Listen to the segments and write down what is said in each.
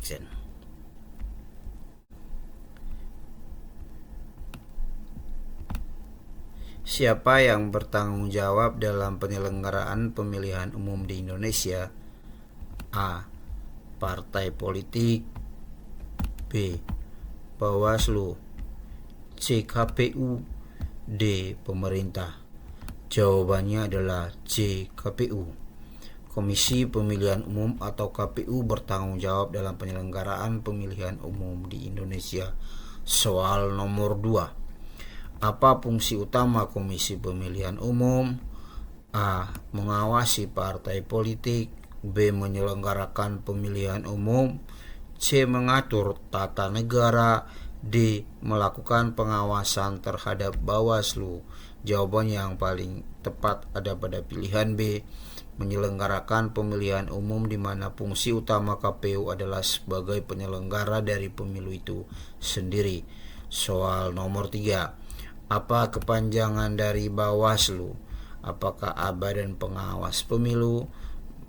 action. Siapa yang bertanggung jawab dalam penyelenggaraan pemilihan umum di Indonesia? A. Partai politik. B. Bawaslu. C. KPU. D. Pemerintah. Jawabannya adalah C. KPU. Komisi Pemilihan Umum atau KPU bertanggung jawab dalam penyelenggaraan pemilihan umum di Indonesia. Soal nomor 2. Apa fungsi utama Komisi Pemilihan Umum? A. Mengawasi partai politik. B. Menyelenggarakan pemilihan umum. C. Mengatur tata negara. D. Melakukan pengawasan terhadap Bawaslu. Jawaban yang paling tepat ada pada pilihan B. Menyelenggarakan pemilihan umum, di mana fungsi utama KPU adalah sebagai penyelenggara dari pemilu itu sendiri. Soal nomor 3. Apa kepanjangan dari Bawaslu? Apakah A. Badan Pengawas Pemilu,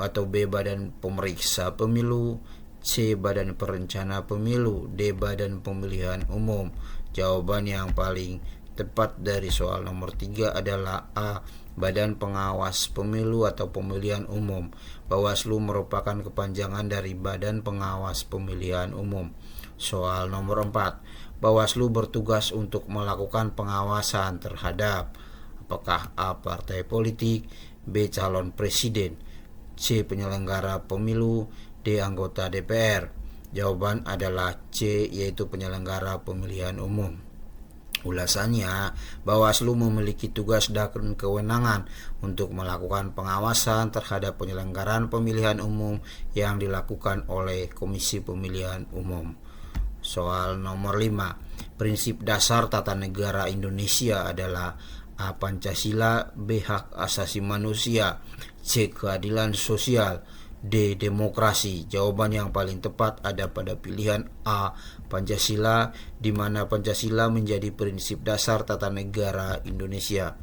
atau B. Badan Pemeriksa Pemilu, C. Badan Perencana Pemilu, D. Badan Pemilihan Umum? Jawaban yang paling tepat dari soal nomor 3 adalah A. Badan Pengawas Pemilu atau Pemilihan Umum. Bawaslu merupakan kepanjangan dari Badan Pengawas Pemilihan Umum. Soal nomor 4. Bawaslu bertugas untuk melakukan pengawasan terhadap apakah A. Partai politik, B. Calon presiden, C. Penyelenggara pemilu, D. Anggota DPR. Jawaban adalah C, yaitu penyelenggara pemilihan umum. Ulasannya, Bawaslu memiliki tugas dan kewenangan untuk melakukan pengawasan terhadap penyelenggaraan pemilihan umum yang dilakukan oleh Komisi Pemilihan Umum. Soal nomor 5. Prinsip dasar tata negara Indonesia adalah A. Pancasila, B. Hak asasi manusia, C. Keadilan sosial, D. Demokrasi. Jawaban yang paling tepat ada pada pilihan A. Pancasila, di mana Pancasila menjadi prinsip dasar tata negara Indonesia.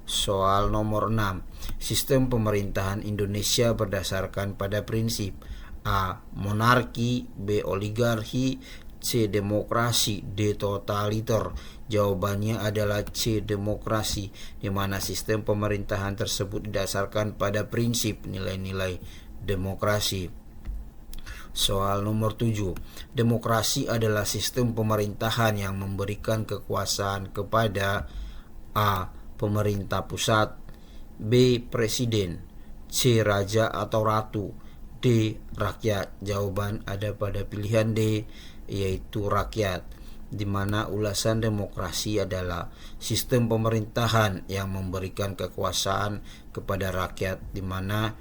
Soal nomor 6. Sistem pemerintahan Indonesia berdasarkan pada prinsip A. Monarki, B. Oligarki, C. Demokrasi, D. Totaliter. Jawabannya adalah C. Demokrasi, di mana sistem pemerintahan tersebut didasarkan pada prinsip nilai-nilai demokrasi. Soal nomor 7. Demokrasi adalah sistem pemerintahan yang memberikan kekuasaan kepada A. Pemerintah pusat, B. Presiden, C. Raja atau Ratu, D. Rakyat. Jawaban ada pada pilihan D, yaitu rakyat, di mana ulasan demokrasi adalah sistem pemerintahan yang memberikan kekuasaan kepada rakyat, di mana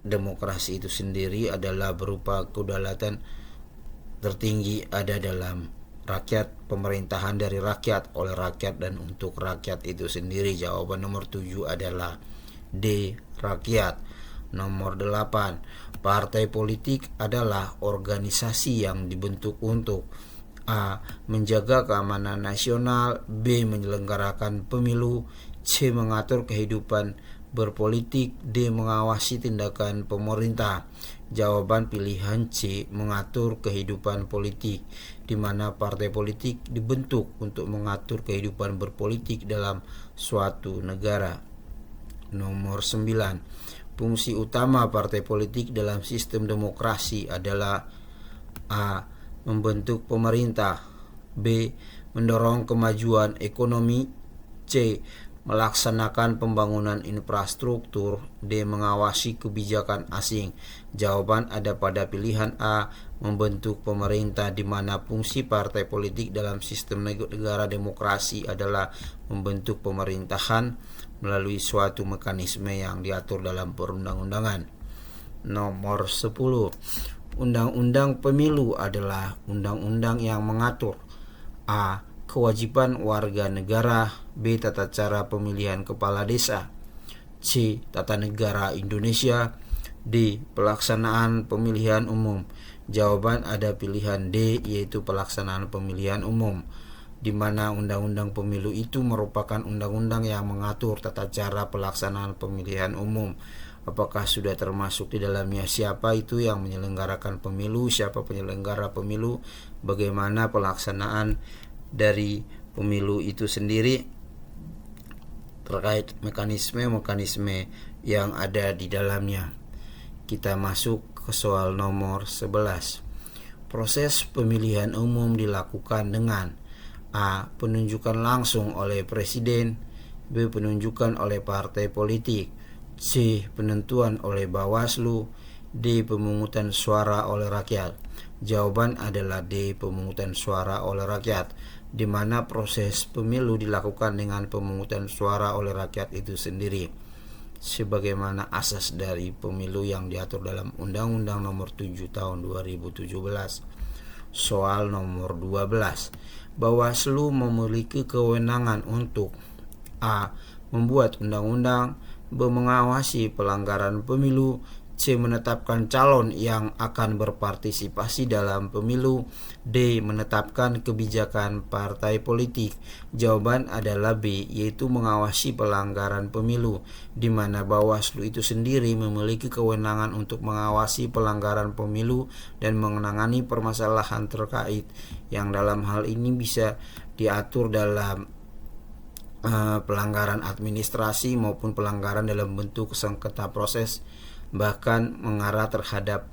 demokrasi itu sendiri adalah berupa kedaulatan tertinggi ada dalam rakyat, pemerintahan dari rakyat, oleh rakyat, dan untuk rakyat itu sendiri. Jawaban nomor 7 adalah D. Rakyat. Nomor 8. Partai politik adalah organisasi yang dibentuk untuk A. Menjaga keamanan nasional, B. Menyelenggarakan pemilu, C. Mengatur kehidupan berpolitik, D. Mengawasi tindakan pemerintah. Jawaban pilihan C. Mengatur kehidupan politik, di mana partai politik dibentuk untuk mengatur kehidupan berpolitik dalam suatu negara. Nomor 9. Fungsi utama partai politik dalam sistem demokrasi adalah A. Membentuk pemerintah, B. Mendorong kemajuan ekonomi, C. Melaksanakan pembangunan infrastruktur, D. Mengawasi kebijakan asing. Jawaban ada pada pilihan A. Membentuk pemerintah, di mana fungsi partai politik dalam sistem negara demokrasi adalah membentuk pemerintahan melalui suatu mekanisme yang diatur dalam perundang-undangan. Nomor 10. Undang-undang pemilu adalah undang-undang yang mengatur A. Kewajiban warga negara, B. Tata cara pemilihan kepala desa, C. Tata negara Indonesia, D. Pelaksanaan pemilihan umum. Jawaban ada pilihan D, yaitu pelaksanaan pemilihan umum, di mana undang-undang pemilu itu merupakan undang-undang yang mengatur tata cara pelaksanaan pemilihan umum. Apakah sudah termasuk di dalamnya siapa itu yang menyelenggarakan pemilu, siapa penyelenggara pemilu, bagaimana pelaksanaan dari pemilu itu sendiri, terkait mekanisme-mekanisme yang ada di dalamnya. Kita masuk ke soal nomor 11. Proses pemilihan umum dilakukan dengan A. Penunjukan langsung oleh Presiden, B. Penunjukan oleh partai politik, C. Penentuan oleh Bawaslu, D. Pemungutan suara oleh rakyat. Jawaban adalah D. Pemungutan suara oleh rakyat, di mana proses pemilu dilakukan dengan pemungutan suara oleh rakyat itu sendiri, sebagaimana asas dari pemilu yang diatur dalam Undang-Undang Nomor 7 Tahun 2017. Soal nomor 12. Bawaslu memiliki kewenangan untuk A. Membuat undang-undang, B. Mengawasi pelanggaran pemilu, C. Menetapkan calon yang akan berpartisipasi dalam pemilu, D. Menetapkan kebijakan partai politik. Jawaban adalah B, yaitu mengawasi pelanggaran pemilu, di mana Bawaslu itu sendiri memiliki kewenangan untuk mengawasi pelanggaran pemilu dan menangani permasalahan terkait, yang dalam hal ini bisa diatur dalam pelanggaran administrasi maupun pelanggaran dalam bentuk sengketa proses, bahkan mengarah terhadap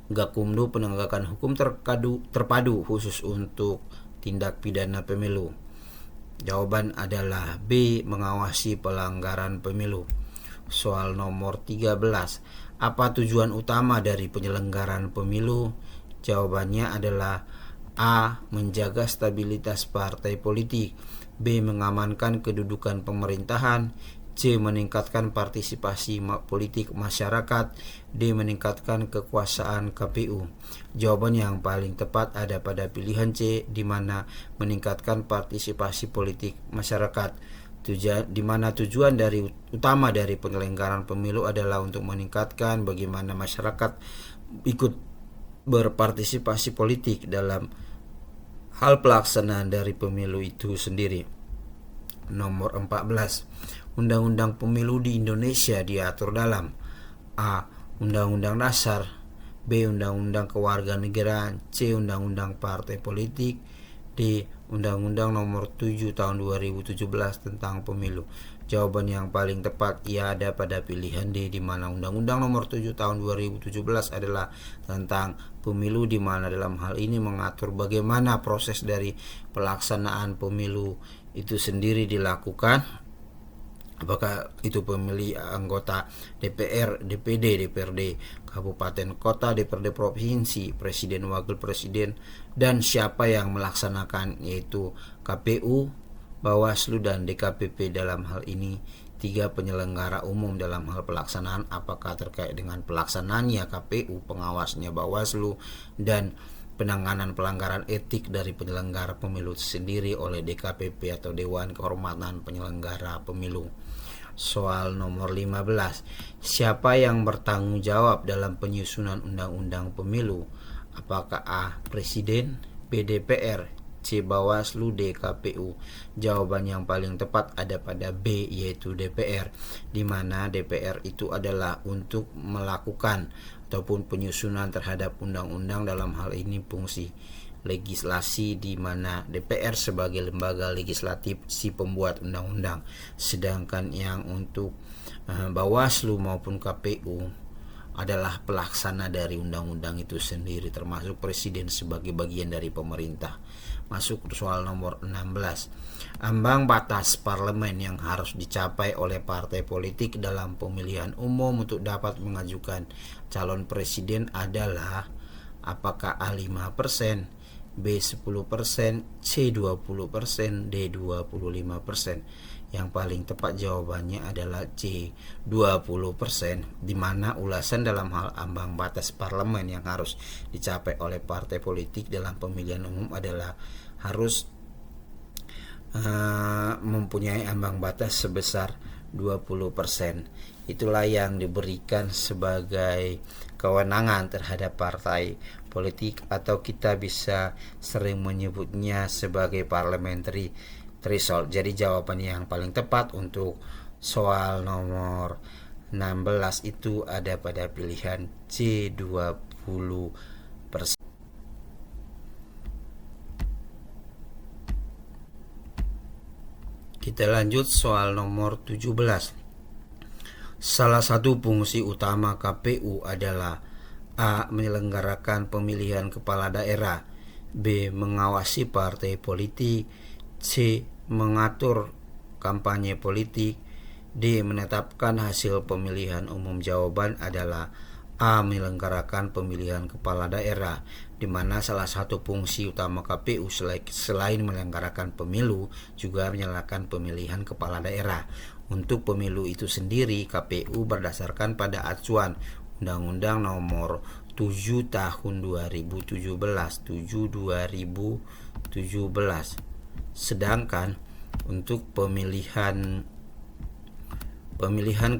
Gakumdu penegakan hukum terpadu khusus untuk tindak pidana pemilu. Jawaban adalah B, mengawasi pelanggaran pemilu. Soal nomor 13. Apa tujuan utama dari penyelenggaraan pemilu? Jawabannya adalah A. Menjaga stabilitas partai politik, B. Mengamankan kedudukan pemerintahan, C. Meningkatkan partisipasi politik masyarakat, D. Meningkatkan kekuasaan KPU. Jawaban yang paling tepat ada pada pilihan C, di mana meningkatkan partisipasi politik masyarakat, di mana tujuan utama dari penyelenggaraan pemilu adalah untuk meningkatkan bagaimana masyarakat ikut berpartisipasi politik dalam hal pelaksanaan dari pemilu itu sendiri. Nomor 14. Undang-undang pemilu di Indonesia diatur dalam A. Undang-Undang Dasar, B. Undang-Undang Kewarganegaraan, C. Undang-Undang Partai Politik, D. Undang-Undang Nomor 7 Tahun 2017 tentang Pemilu. Jawaban yang paling tepat ia ada pada pilihan D, di mana Undang-Undang Nomor 7 Tahun 2017 adalah tentang pemilu, di mana dalam hal ini mengatur bagaimana proses dari pelaksanaan pemilu itu sendiri dilakukan. Apakah itu pemilih anggota DPR, DPD, DPRD kabupaten kota, DPRD provinsi, presiden, wakil presiden, dan siapa yang melaksanakan, yaitu KPU, Bawaslu, dan DKPP. Dalam hal ini 3 penyelenggara umum dalam hal pelaksanaan, apakah terkait dengan pelaksanaannya KPU, pengawasnya Bawaslu, dan penanganan pelanggaran etik dari penyelenggara pemilu sendiri oleh DKPP atau Dewan Kehormatan Penyelenggara Pemilu. Soal nomor 15. Siapa yang bertanggung jawab dalam penyusunan undang-undang pemilu? Apakah A. Presiden, B. DPR, C. Bawaslu, D. KPU? Jawaban yang paling tepat ada pada B, yaitu DPR, di mana DPR itu adalah untuk melakukan ataupun penyusunan terhadap undang-undang, dalam hal ini fungsi legislasi, di mana DPR sebagai lembaga legislatif si pembuat undang-undang, sedangkan yang untuk Bawaslu maupun KPU adalah pelaksana dari undang-undang itu sendiri, termasuk presiden sebagai bagian dari pemerintah. Masuk soal nomor 16. Ambang batas parlemen yang harus dicapai oleh partai politik dalam pemilihan umum untuk dapat mengajukan calon presiden adalah apakah A 5%, B 10%, C 20%, D 25%. Yang paling tepat jawabannya adalah C 20%, di mana ulasan dalam hal ambang batas parlemen yang harus dicapai oleh partai politik dalam pemilihan umum adalah harus mempunyai ambang batas sebesar 20%. Itulah yang diberikan sebagai kewenangan terhadap partai politik, atau kita bisa sering menyebutnya sebagai parliamentary threshold. Jadi jawaban yang paling tepat untuk soal nomor 16 itu ada pada pilihan C, 20%. Kita lanjut soal nomor 17. Salah satu fungsi utama KPU adalah A. Menyelenggarakan pemilihan kepala daerah, B. Mengawasi partai politik, C. Mengatur kampanye politik, D. Menetapkan hasil pemilihan umum. Jawaban adalah A. Menyelenggarakan pemilihan kepala daerah, di mana salah satu fungsi utama KPU selain menyelenggarakan pemilu juga menyelenggarakan pemilihan kepala daerah. Untuk pemilu itu sendiri, KPU berdasarkan pada acuan Undang-Undang Nomor 7 Tahun 2017, 7/2017. Sedangkan untuk pemilihan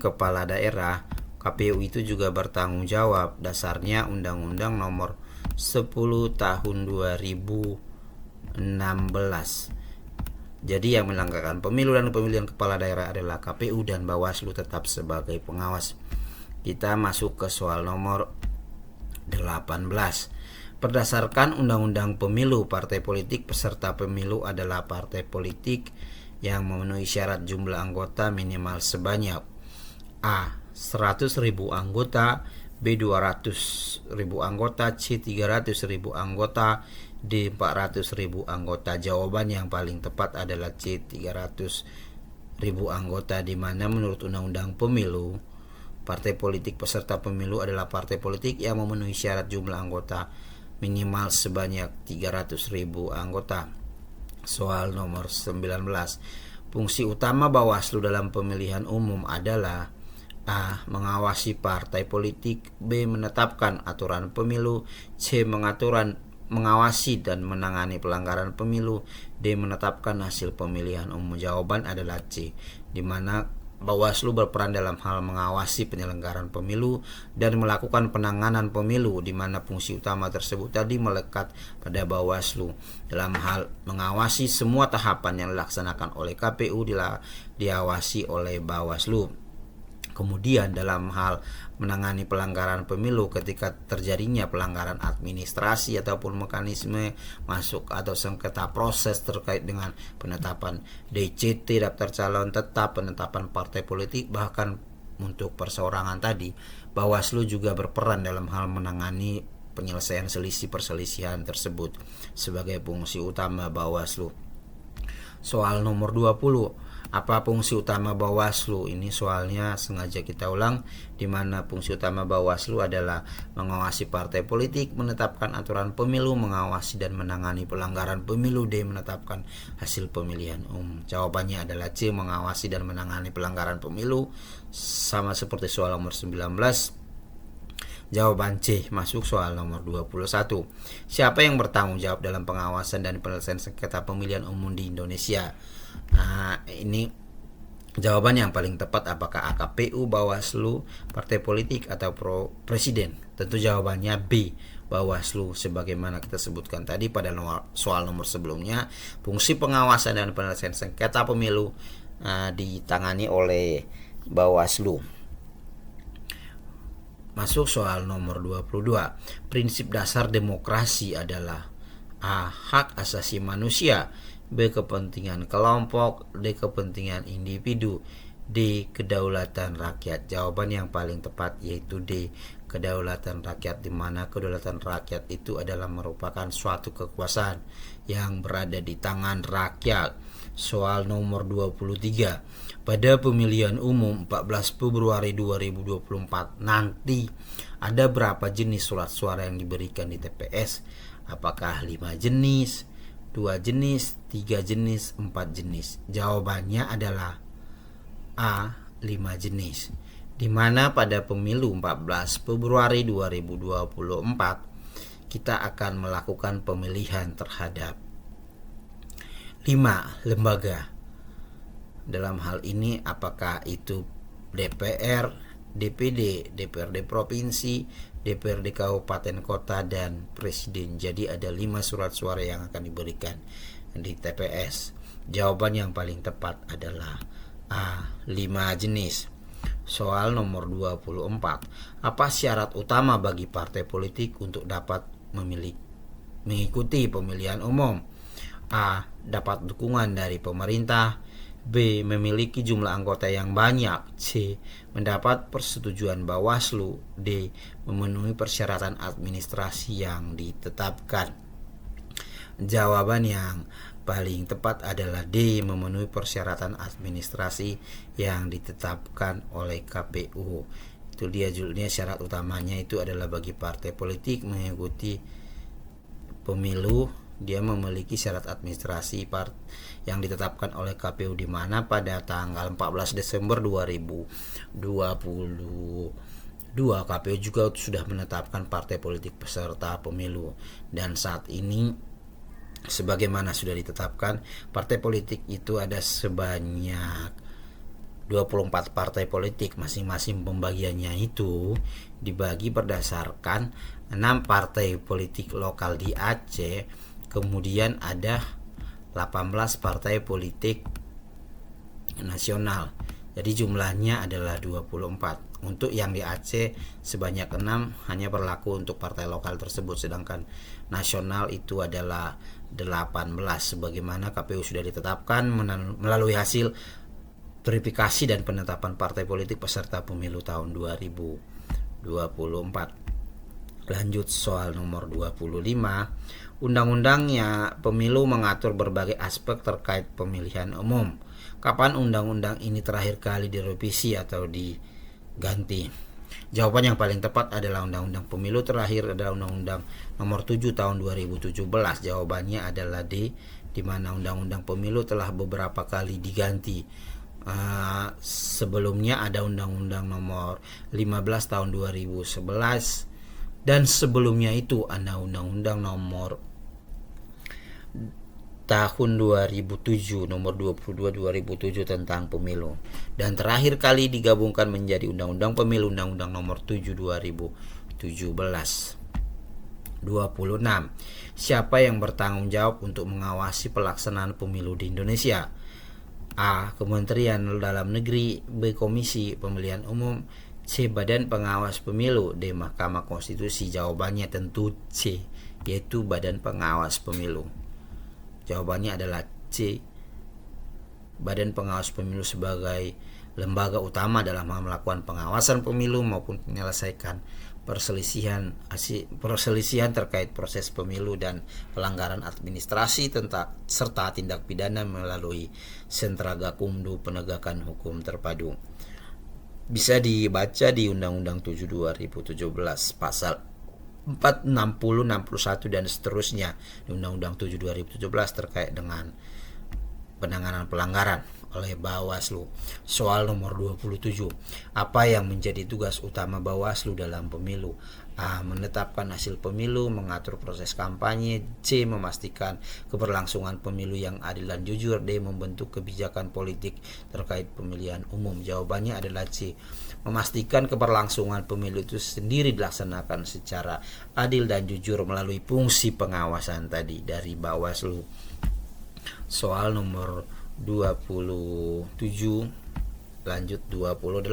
kepala daerah, KPU itu juga bertanggung jawab dasarnya Undang-Undang Nomor 10 Tahun 2016. Jadi yang menyelenggarakan pemilu dan pemilihan kepala daerah adalah KPU dan Bawaslu tetap sebagai pengawas. Kita masuk ke soal nomor 18. Berdasarkan Undang-Undang Pemilu, partai politik peserta pemilu adalah partai politik yang memenuhi syarat jumlah anggota minimal sebanyak A. 100.000 anggota, B. 200.000 anggota, C. 300.000 anggota, D. 400.000 anggota. Jawaban yang paling tepat adalah C. 300.000 anggota, di mana menurut Undang-Undang Pemilu, partai politik peserta pemilu adalah partai politik yang memenuhi syarat jumlah anggota minimal sebanyak 300.000 anggota. Soal nomor 19. Fungsi utama Bawaslu dalam pemilihan umum adalah A. Mengawasi partai politik, B. Menetapkan aturan pemilu, C. Mengawasi dan menangani pelanggaran pemilu, D. Menetapkan hasil pemilihan umum. Jawaban adalah C, di mana Bawaslu berperan dalam hal mengawasi penyelenggaraan pemilu dan melakukan penanganan pemilu, di mana fungsi utama tersebut tadi melekat pada Bawaslu dalam hal mengawasi semua tahapan yang dilaksanakan oleh KPU diawasi oleh Bawaslu. Kemudian dalam hal menangani pelanggaran pemilu ketika terjadinya pelanggaran administrasi ataupun mekanisme masuk atau sengketa proses terkait dengan penetapan DCT, daftar calon tetap, penetapan partai politik, bahkan untuk perseorangan tadi, Bawaslu juga berperan dalam hal menangani penyelesaian selisih perselisihan tersebut sebagai fungsi utama Bawaslu. Soal nomor 20. Apa fungsi utama Bawaslu? Ini soalnya sengaja kita ulang, di mana fungsi utama Bawaslu adalah mengawasi partai politik, menetapkan aturan pemilu, mengawasi dan menangani pelanggaran pemilu, D. Menetapkan hasil pemilihan umum. Jawabannya adalah C. Mengawasi dan menangani pelanggaran pemilu. Sama seperti soal nomor 19. Jawaban C. Masuk soal nomor 21. Siapa yang bertanggung jawab dalam pengawasan dan penyelesaian sengketa pemilihan umum di Indonesia? Nah, ini jawaban yang paling tepat. Apakah KPU, Bawaslu, partai politik, atau presiden? Tentu jawabannya B, Bawaslu. Sebagaimana kita sebutkan tadi pada soal nomor sebelumnya, fungsi pengawasan dan penyelesaian sengketa pemilu ditangani oleh Bawaslu. Masuk soal nomor 22. Prinsip dasar demokrasi adalah A. Hak asasi manusia, B. Kepentingan kelompok, D. Kepentingan individu, D. Kedaulatan rakyat. Jawaban yang paling tepat yaitu D. Kedaulatan rakyat, di mana kedaulatan rakyat itu adalah merupakan suatu kekuasaan yang berada di tangan rakyat. Soal nomor 23. Pada pemilihan umum 14 Februari 2024 nanti ada berapa jenis surat suara yang diberikan di TPS? Apakah 5 jenis, 2 jenis, 3 jenis, 4 jenis? Jawabannya adalah A. 5 jenis, di mana pada pemilu 14 Februari 2024 kita akan melakukan pemilihan terhadap 5 lembaga. Dalam hal ini apakah itu DPR, DPD, DPRD provinsi, DPRD kabupaten kota, dan presiden. Jadi ada 5 surat suara yang akan diberikan di TPS. Jawaban yang paling tepat adalah A. 5 jenis. Soal nomor 24. Apa syarat utama bagi partai politik untuk dapat mengikuti pemilihan umum? A. Dapat dukungan dari pemerintah. B. Memiliki jumlah anggota yang banyak. C. Mendapat persetujuan Bawaslu. D. Memenuhi persyaratan administrasi yang ditetapkan. Jawaban yang paling tepat adalah D. Memenuhi persyaratan administrasi yang ditetapkan oleh KPU. Itu dia judulnya, syarat utamanya itu adalah bagi partai politik mengikuti pemilu, dia memiliki syarat administrasi yang ditetapkan oleh KPU, di mana pada tanggal 14 Desember 2022 KPU juga sudah menetapkan partai politik peserta pemilu. Dan saat ini sebagaimana sudah ditetapkan, partai politik itu ada sebanyak 24 partai politik. Masing-masing pembagiannya itu dibagi berdasarkan 6 partai politik lokal di Aceh, kemudian ada 18 partai politik nasional. Jadi jumlahnya adalah 24. Untuk yang di Aceh sebanyak 6 hanya berlaku untuk partai lokal tersebut, sedangkan nasional itu adalah 18 sebagaimana KPU sudah ditetapkan melalui hasil verifikasi dan penetapan partai politik peserta pemilu tahun 2024. Lanjut soal nomor 25. Undang-undangnya pemilu mengatur berbagai aspek terkait pemilihan umum. Kapan undang-undang ini terakhir kali direvisi atau diganti? Jawaban yang paling tepat adalah undang-undang pemilu terakhir adalah Undang-Undang nomor 7 tahun 2017. Jawabannya adalah D, di mana undang-undang pemilu telah beberapa kali diganti. Sebelumnya ada Undang-Undang nomor 15 tahun 2011, dan sebelumnya itu ada Undang-Undang nomor tahun 2007 nomor 22 2007 tentang pemilu, dan terakhir kali digabungkan menjadi Undang-Undang Pemilu, Undang-Undang nomor 7 2017. 26. Siapa yang bertanggung jawab untuk mengawasi pelaksanaan pemilu di Indonesia? A. Kementerian Dalam Negeri. B. Komisi Pemilihan Umum. C. Badan Pengawas Pemilu. D. Mahkamah Konstitusi. Jawabannya tentu C, yaitu Badan Pengawas Pemilu. Jawabannya adalah C. Badan Pengawas Pemilu sebagai lembaga utama dalam melakukan pengawasan pemilu maupun menyelesaikan perselisihan terkait proses pemilu dan pelanggaran administrasi serta tindak pidana melalui sentra gakumdu penegakan hukum terpadu. Bisa dibaca di Undang-Undang 7 2017 pasal 4, 60, 61 dan seterusnya di Undang-Undang 7 2017 terkait dengan penanganan pelanggaran oleh Bawaslu. Soal nomor 27. Apa yang menjadi tugas utama Bawaslu dalam pemilu? A. Menetapkan hasil pemilu, mengatur proses kampanye. C. Memastikan keberlangsungan pemilu yang adil dan jujur. D. Membentuk kebijakan politik terkait pemilihan umum. Jawabannya adalah C. Memastikan keberlangsungan pemilu itu sendiri dilaksanakan secara adil dan jujur melalui fungsi pengawasan tadi dari Bawaslu. Soal nomor 27. Lanjut 28.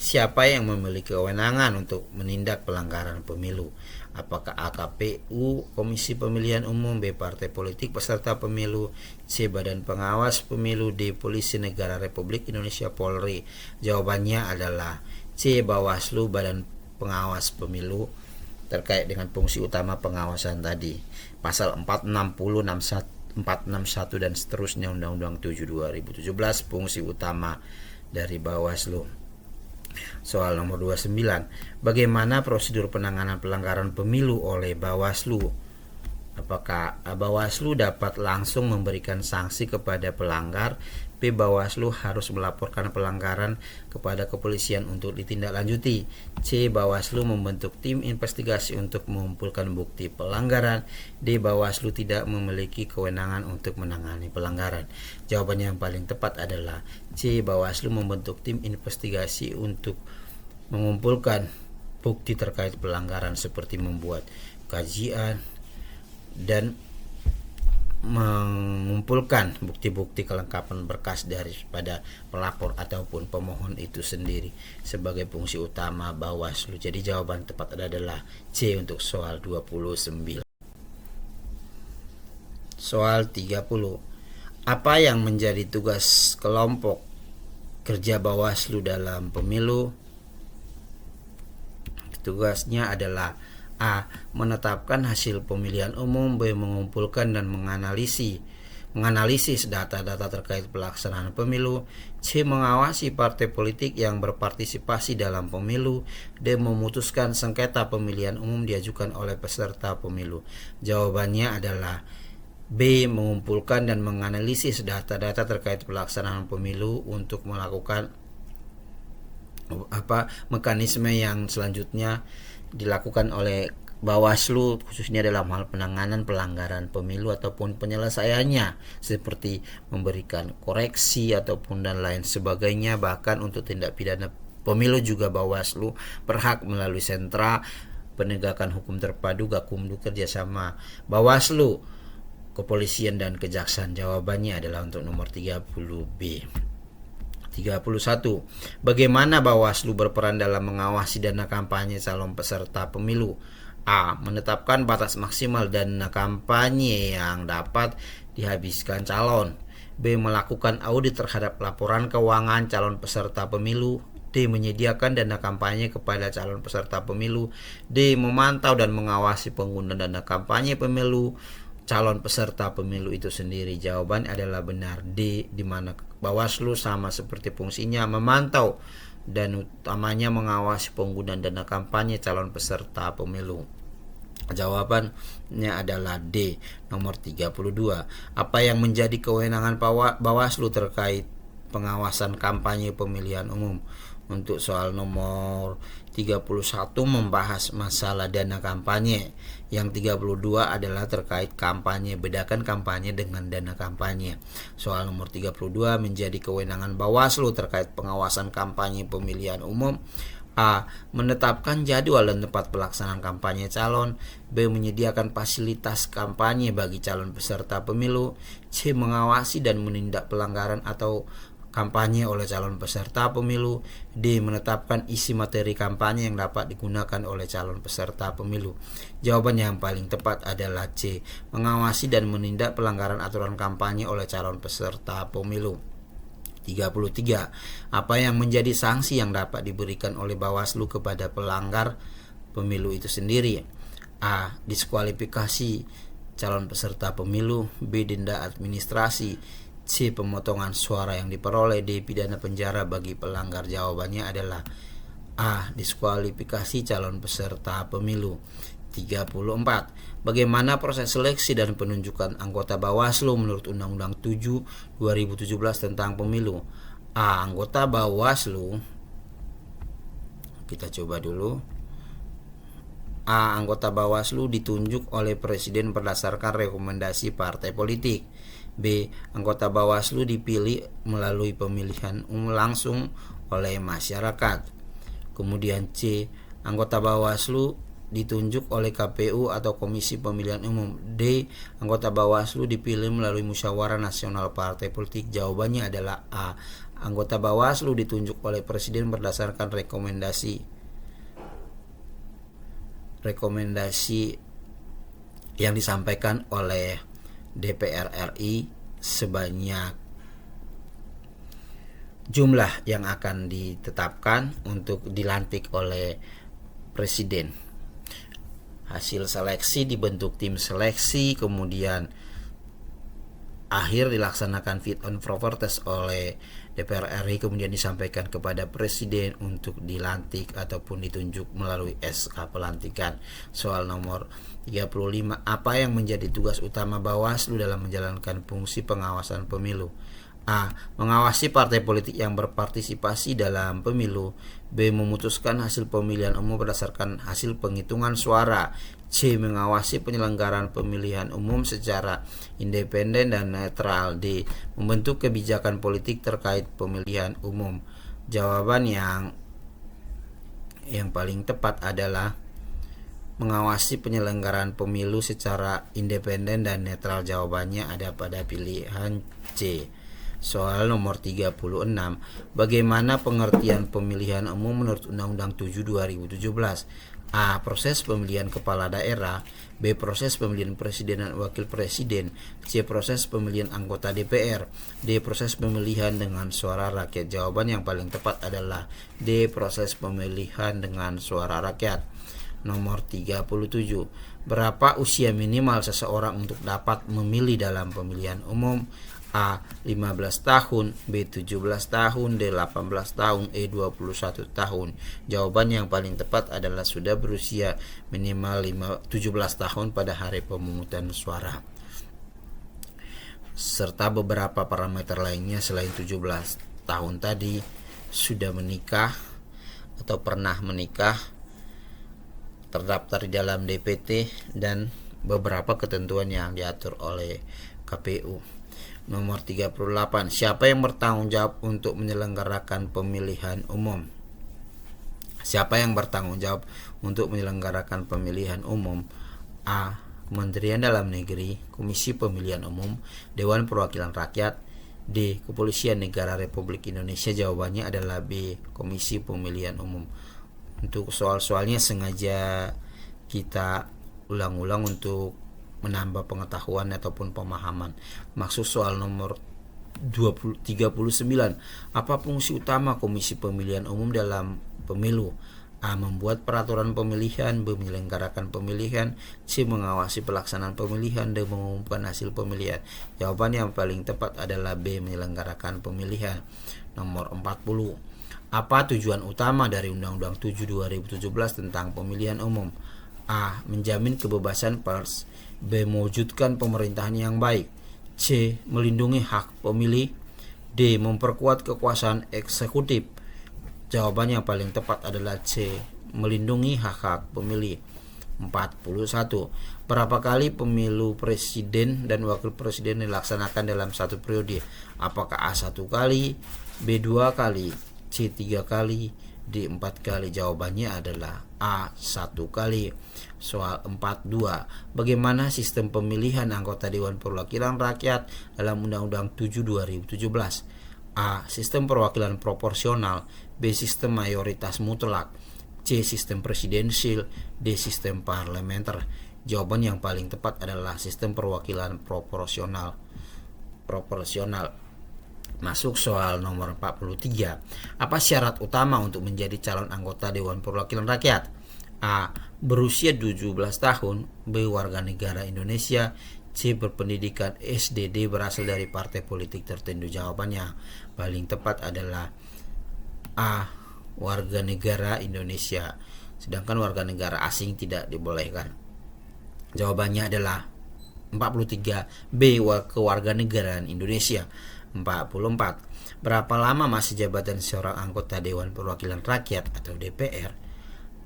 Siapa yang memiliki kewenangan untuk menindak pelanggaran pemilu? Apakah A. KPU, Komisi Pemilihan Umum. B. Partai politik peserta pemilu. C. Badan Pengawas Pemilu. D. Polisi Negara Republik Indonesia Polri. Jawabannya adalah C. Bawaslu, Badan Pengawas Pemilu, terkait dengan fungsi utama pengawasan tadi. Pasal 460, 461 dan seterusnya Undang-Undang 7 2017 fungsi utama dari Bawaslu. Soal nomor 29. Bagaimana prosedur penanganan pelanggaran pemilu oleh Bawaslu? Apakah Bawaslu dapat langsung memberikan sanksi kepada pelanggar? B. Bawaslu harus melaporkan pelanggaran kepada kepolisian untuk ditindaklanjuti. C. Bawaslu membentuk tim investigasi untuk mengumpulkan bukti pelanggaran. D. Bawaslu tidak memiliki kewenangan untuk menangani pelanggaran. Jawabannya yang paling tepat adalah C. Bawaslu membentuk tim investigasi untuk mengumpulkan bukti terkait pelanggaran seperti membuat kajian dan mengumpulkan bukti-bukti kelengkapan berkas daripada pelapor ataupun pemohon itu sendiri sebagai fungsi utama Bawaslu. Jadi jawaban tepat adalah C untuk soal 29. Soal 30. Apa yang menjadi tugas kelompok kerja Bawaslu dalam pemilu? Tugasnya adalah A. Menetapkan hasil pemilihan umum. B. Mengumpulkan dan menganalisis data-data terkait pelaksanaan pemilu. C. Mengawasi partai politik yang berpartisipasi dalam pemilu. D. Memutuskan sengketa pemilihan umum diajukan oleh peserta pemilu. Jawabannya adalah B. Mengumpulkan dan menganalisis data-data terkait pelaksanaan pemilu untuk melakukan mekanisme yang selanjutnya dilakukan oleh Bawaslu, khususnya dalam hal penanganan pelanggaran pemilu ataupun penyelesaiannya, seperti memberikan koreksi ataupun dan lain sebagainya. Bahkan untuk tindak pidana pemilu juga Bawaslu berhak melalui sentra penegakan hukum terpadu Gakumdu kerjasama Bawaslu, kepolisian dan kejaksaan. Jawabannya adalah untuk nomor 30B. 31. Bagaimana Bawaslu berperan dalam mengawasi dana kampanye calon peserta pemilu? A. Menetapkan batas maksimal dana kampanye yang dapat dihabiskan calon. B. Melakukan audit terhadap laporan keuangan calon peserta pemilu. D. Menyediakan dana kampanye kepada calon peserta pemilu. D. Memantau dan mengawasi penggunaan dana kampanye pemilu calon peserta pemilu itu sendiri. Jawaban adalah benar D, di mana Bawaslu sama seperti fungsinya memantau dan utamanya mengawasi penggunaan dana kampanye calon peserta pemilu. Jawabannya adalah D, nomor 32. Apa yang menjadi kewenangan Bawaslu terkait pengawasan kampanye pemilihan umum? Untuk soal nomor 31 membahas masalah dana kampanye. Yang 32 adalah terkait kampanye. Bedakan kampanye dengan dana kampanye. Soal nomor 32 menjadi kewenangan Bawaslu terkait pengawasan kampanye pemilihan umum. A. Menetapkan jadwal dan tempat pelaksanaan kampanye calon. B. Menyediakan fasilitas kampanye bagi calon peserta pemilu. C. Mengawasi dan menindak pelanggaran atau kampanye oleh calon peserta pemilu. D. Menetapkan isi materi kampanye yang dapat digunakan oleh calon peserta pemilu. Jawaban yang paling tepat adalah C. Mengawasi dan menindak pelanggaran aturan kampanye oleh calon peserta pemilu. 33. Apa yang menjadi sanksi yang dapat diberikan oleh Bawaslu kepada pelanggar pemilu itu sendiri? A. Diskualifikasi calon peserta pemilu. B. Denda administrasi. C. Pemotongan suara yang diperoleh. D. Pidana penjara bagi pelanggar. Jawabannya adalah A. Diskualifikasi calon peserta pemilu. 34. Bagaimana proses seleksi dan penunjukan anggota Bawaslu menurut Undang-Undang 7 2017 tentang pemilu? A. Anggota Bawaslu, kita coba dulu. A. Anggota Bawaslu ditunjuk oleh Presiden berdasarkan rekomendasi partai politik. B. Anggota Bawaslu dipilih melalui pemilihan langsung oleh masyarakat. Kemudian C. Anggota Bawaslu ditunjuk oleh KPU atau Komisi Pemilihan Umum. D. Anggota Bawaslu dipilih melalui musyawarah nasional partai politik. Jawabannya adalah A. Anggota Bawaslu ditunjuk oleh Presiden berdasarkan rekomendasi yang disampaikan oleh DPR RI sebanyak jumlah yang akan ditetapkan untuk dilantik oleh Presiden. Hasil seleksi dibentuk tim seleksi, kemudian akhir dilaksanakan fit and proper test oleh DPR RI, kemudian disampaikan kepada Presiden untuk dilantik ataupun ditunjuk melalui SK pelantikan. Soal nomor 35. Apa yang menjadi tugas utama Bawaslu dalam menjalankan fungsi pengawasan pemilu? A. Mengawasi partai politik yang berpartisipasi dalam pemilu. B. Memutuskan hasil pemilihan umum berdasarkan hasil penghitungan suara. C. Mengawasi penyelenggaraan pemilihan umum secara independen dan netral. D. Membentuk kebijakan politik terkait pemilihan umum. Jawaban yang yang paling tepat adalah mengawasi penyelenggaraan pemilu secara independen dan netral. Jawabannya ada pada pilihan C. Soal nomor 36. Bagaimana pengertian pemilihan umum menurut Undang-Undang 7 2017? A. Proses pemilihan kepala daerah. B. Proses pemilihan presiden dan wakil presiden. C. Proses pemilihan anggota DPR. D. Proses pemilihan dengan suara rakyat. Jawaban yang paling tepat adalah D. Proses pemilihan dengan suara rakyat. Nomor 37. Berapa usia minimal seseorang untuk dapat memilih dalam pemilihan umum? A. 15 tahun, B. 17 tahun, D. 18 tahun, E. 21 tahun. Jawaban yang paling tepat adalah sudah berusia minimal 17 tahun pada hari pemungutan suara, serta beberapa parameter lainnya selain 17 tahun tadi, sudah menikah atau pernah menikah, terdaftar di dalam DPT, dan beberapa ketentuan yang diatur oleh KPU. Nomor 38. Siapa yang bertanggung jawab untuk menyelenggarakan pemilihan umum? Siapa yang bertanggung jawab untuk menyelenggarakan pemilihan umum? A. Kementerian Dalam Negeri, Komisi Pemilihan Umum, Dewan Perwakilan Rakyat. D. Kepolisian Negara Republik Indonesia. Jawabannya adalah B. Komisi Pemilihan Umum. Untuk soal-soalnya sengaja kita ulang-ulang untuk menambah pengetahuan ataupun pemahaman. Maksud soal nomor 39. Apa fungsi utama Komisi Pemilihan Umum dalam pemilu? A. Membuat peraturan pemilihan. B. Menyelenggarakan pemilihan. C. Mengawasi pelaksanaan pemilihan. D. Mengumumkan hasil pemilihan. Jawaban yang paling tepat adalah B. Menyelenggarakan pemilihan. Nomor 40. Apa tujuan utama dari Undang-Undang 7 2017 tentang pemilihan umum? A. Menjamin kebebasan pers. B. Mewujudkan pemerintahan yang baik. C. Melindungi hak pemilih. D. Memperkuat kekuasaan eksekutif. Jawaban yang paling tepat adalah C. Melindungi hak-hak pemilih. 41. Berapa kali pemilu presiden dan wakil presiden dilaksanakan dalam satu periode? Apakah A 1 kali, B 2 kali, C 3 kali, D 4 kali? Jawabannya adalah A 1 kali. Soal 42. Bagaimana sistem pemilihan anggota Dewan Perwakilan Rakyat dalam Undang-Undang 7 2017? A. Sistem perwakilan proporsional. B. Sistem mayoritas mutlak. C. Sistem presidensil. D. Sistem parlementer. Jawaban yang paling tepat adalah sistem perwakilan proporsional. Masuk soal nomor 43. Apa syarat utama untuk menjadi calon anggota Dewan Perwakilan Rakyat? A. Berusia 17 tahun. B. Warga negara Indonesia. C. Berpendidikan SD. D. Berasal dari partai politik tertentu. Jawabannya paling tepat adalah A. Warga negara Indonesia. Sedangkan warga negara asing tidak dibolehkan. Jawabannya adalah 43. B. Kewarganegaraan Indonesia. 44. Berapa lama masa jabatan seorang anggota Dewan Perwakilan Rakyat atau DPR?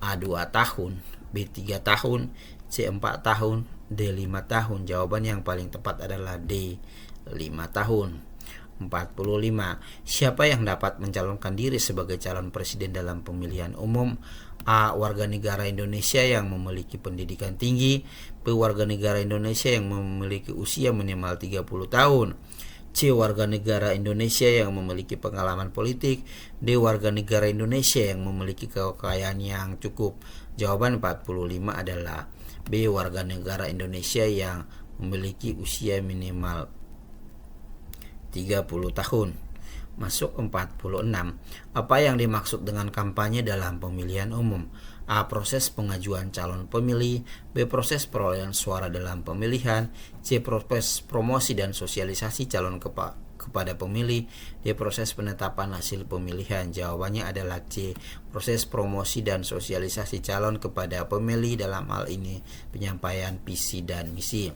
A 2 tahun, B 3 tahun, C 4 tahun, D 5 tahun. Jawaban yang paling tepat adalah D 5 tahun. 45. Siapa yang dapat mencalonkan diri sebagai calon presiden dalam pemilihan umum? A. Warga negara Indonesia yang memiliki pendidikan tinggi. B. Warga negara Indonesia yang memiliki usia minimal 30 tahun. C. Warga negara Indonesia yang memiliki pengalaman politik. D. Warga negara Indonesia yang memiliki kekayaan yang cukup. Jawaban 45 adalah B. Warga negara Indonesia yang memiliki usia minimal 30 tahun. Masuk 46. Apa yang dimaksud dengan kampanye dalam pemilihan umum? A. Proses pengajuan calon pemilih. B. Proses perolehan suara dalam pemilihan. C. Proses promosi dan sosialisasi calon kepada pemilih. D. Proses penetapan hasil pemilihan. Jawabannya adalah C. Proses promosi dan sosialisasi calon kepada pemilih, dalam hal ini penyampaian visi dan misi.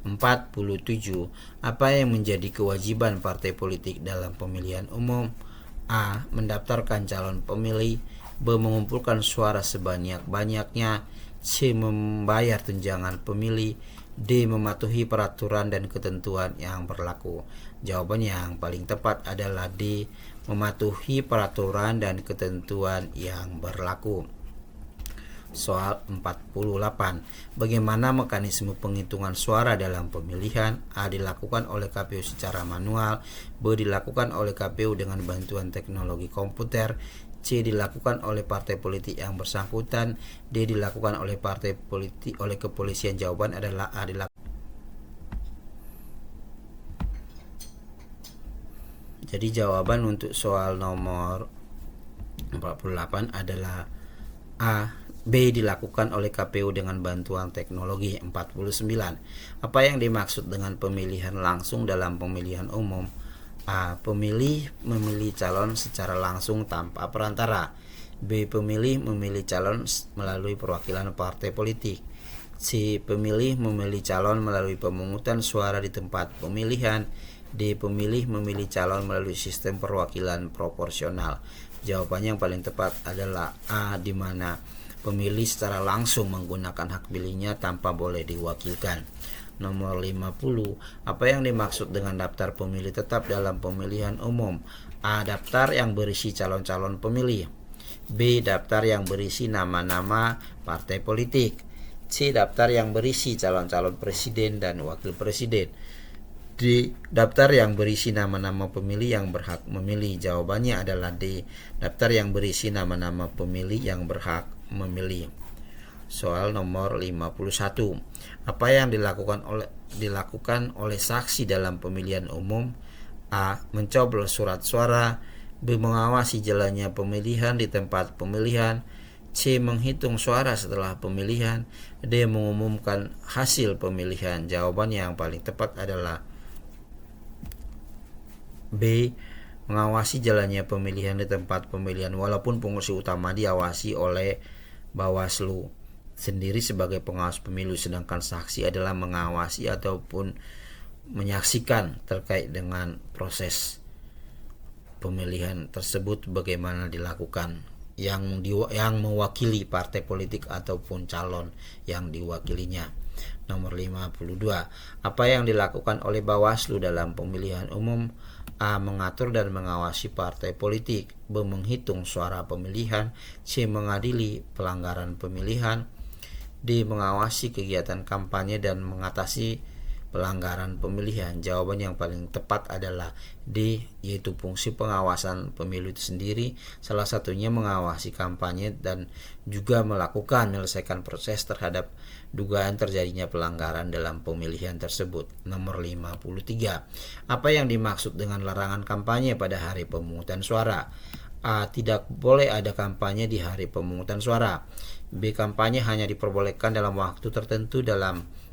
47. Apa yang menjadi kewajiban partai politik dalam pemilihan umum? A. Mendaftarkan calon pemilih. B. Mengumpulkan suara sebanyak-banyaknya. C. Membayar tunjangan pemilih. D. Mematuhi peraturan dan ketentuan yang berlaku. Jawaban yang paling tepat adalah D. Mematuhi peraturan dan ketentuan yang berlaku. Soal 48. Bagaimana mekanisme penghitungan suara dalam pemilihan? A. Dilakukan oleh KPU secara manual. B. Dilakukan oleh KPU dengan bantuan teknologi komputer. C. Dilakukan oleh partai politik yang bersangkutan. D. Dilakukan oleh partai politik oleh kepolisian. Jawaban adalah A. Jadi jawaban untuk soal nomor 48 adalah A. B. Dilakukan oleh KPU dengan bantuan teknologi. 49. Apa yang dimaksud dengan pemilihan langsung dalam pemilihan umum? A. Pemilih memilih calon secara langsung tanpa perantara. B. Pemilih memilih calon melalui perwakilan partai politik. C. Pemilih memilih calon melalui pemungutan suara di tempat pemilihan. D. Pemilih memilih calon melalui sistem perwakilan proporsional. Jawabannya yang paling tepat adalah A, di mana pemilih secara langsung menggunakan hak pilihnya tanpa boleh diwakilkan. Nomor 50. Apa yang dimaksud dengan daftar pemilih tetap dalam pemilihan umum? A. Daftar yang berisi calon-calon pemilih. B. Daftar yang berisi nama-nama partai politik. C. Daftar yang berisi calon-calon presiden dan wakil presiden. D. Daftar yang berisi nama-nama pemilih yang berhak memilih. Jawabannya adalah D. Daftar yang berisi nama-nama pemilih yang berhak memilih. Soal nomor 51. Apa yang dilakukan oleh saksi dalam pemilihan umum? A. Mencoblos surat suara. B. Mengawasi jalannya pemilihan di tempat pemilihan. C. Menghitung suara setelah pemilihan. D. Mengumumkan hasil pemilihan. Jawabannya yang paling tepat adalah B. Mengawasi jalannya pemilihan di tempat pemilihan, walaupun fungsi utama diawasi oleh Bawaslu sendiri sebagai pengawas pemilu, sedangkan saksi adalah mengawasi ataupun menyaksikan terkait dengan proses pemilihan tersebut bagaimana dilakukan, yang mewakili partai politik ataupun calon yang diwakilinya. Nomor 52. Apa yang dilakukan oleh Bawaslu dalam pemilihan umum? A. Mengatur dan mengawasi partai politik. B. Menghitung suara pemilihan. C. Mengadili pelanggaran pemilihan. D. Mengawasi kegiatan kampanye dan mengatasi pelanggaran pemilihan. Jawaban yang paling tepat adalah D, yaitu fungsi pengawasan pemilu itu sendiri. Salah satunya mengawasi kampanye dan juga menyelesaikan proses terhadap dugaan terjadinya pelanggaran dalam pemilihan tersebut. Nomor 53. Apa yang dimaksud dengan larangan kampanye pada hari pemungutan suara? A. Tidak boleh ada kampanye di hari pemungutan suara. B. Kampanye hanya diperbolehkan dalam waktu tertentu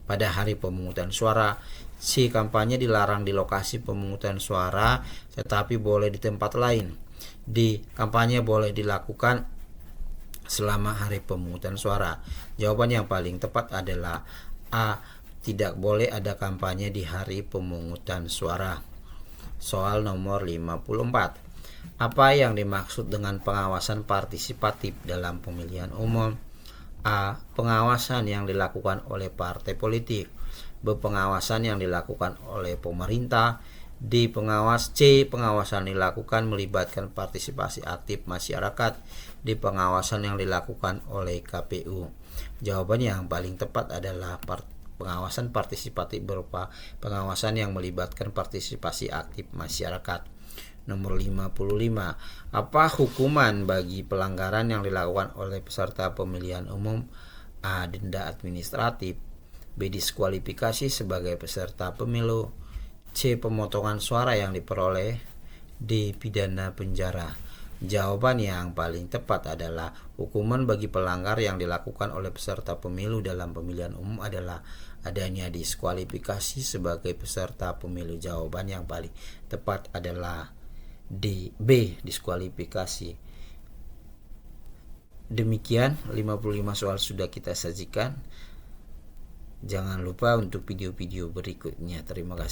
pada hari pemungutan suara. C. Kampanye dilarang di lokasi pemungutan suara tetapi boleh di tempat lain. D. Kampanye boleh dilakukan selama hari pemungutan suara. Jawaban yang paling tepat adalah A. Tidak boleh ada kampanye di hari pemungutan suara. Soal nomor 54. Apa yang dimaksud dengan pengawasan partisipatif dalam pemilihan umum? A. Pengawasan yang dilakukan oleh partai politik. B. Pengawasan yang dilakukan oleh pemerintah. D. Pengawasan dilakukan melibatkan partisipasi aktif masyarakat. D. Pengawasan yang dilakukan oleh KPU. Jawaban yang paling tepat adalah pengawasan partisipatif berupa pengawasan yang melibatkan partisipasi aktif masyarakat. Nomor 55. Apa hukuman bagi pelanggaran yang dilakukan oleh peserta pemilihan umum? A. Denda administratif. B. Diskualifikasi sebagai peserta pemilu. C. Pemotongan suara yang diperoleh. D. Pidana penjara. Jawaban yang paling tepat adalah hukuman bagi pelanggar yang dilakukan oleh peserta pemilu dalam pemilihan umum adalah adanya diskualifikasi sebagai peserta pemilu. Jawaban yang paling tepat adalah D. B. Diskualifikasi. Demikian 55 soal sudah kita sajikan. Jangan lupa untuk video-video berikutnya. Terima kasih.